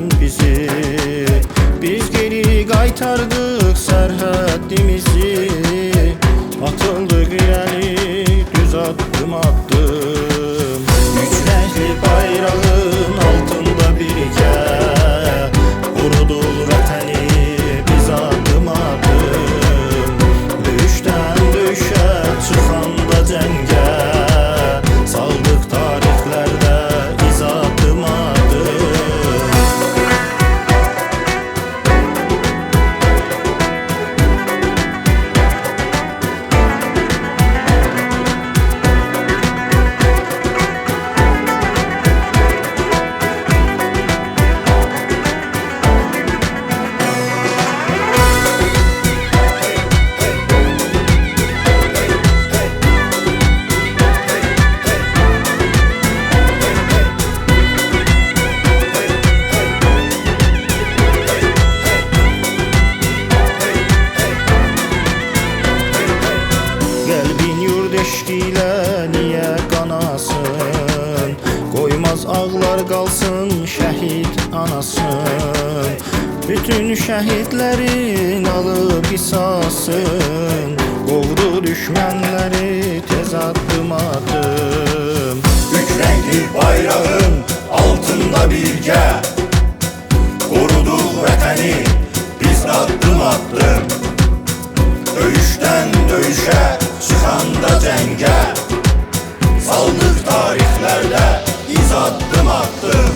ən pisi. Biz geri qaytardıq sərhəddimizi, atıldıq irəli düz addım addım. Üç rəngli bayrağın altında birgə quruduq vətəni biz addım addım. Döyüşdən döyüşə çıxanda cəngə saldıq tarixlərdə iz addım addım. Qəlbin yurd eşqilə niyə qanasın? Qoymaz ağlar qalsın şəhid anasın. Bütün şəhidlərin alıb qisasın, qovdu düşmənləri tez addım addım. Üç renkli bayrağın altında birgə koruduğu vətəni biz addım addım. Döyüşdən döyüşə çıxanda cəngə saldıq tarixlərdə iz addım addım.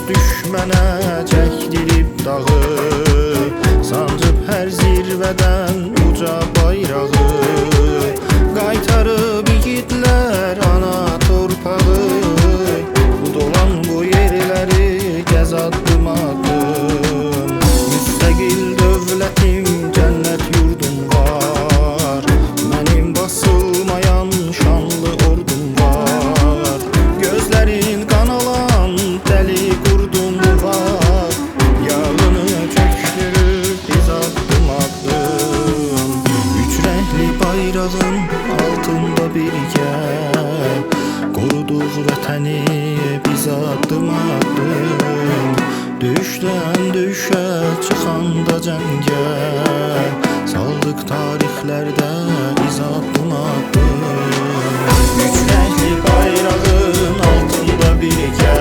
Düşmənə çəkdirib dağı, sancıb hər zirvədən uca bayrağı. Qaytarıb igidlər ana torpağı, bu dolan bu yerləri gəz addım addım. Müstəqil dövlətim, cənnət yurdum var, mənim basılmayan şanlı ordum var. Gözlərin qan alan dəli qurdum var, yağını çöktürüb biz addım addım. Üç rəngli bayrağın altında birgə qoruduq vətəni biz addım addım. Döyüşdən döyüşə çıxanda cəngə saldıq tarixlərdə iz addım addım. Üç rəngli bayrağın altında birgə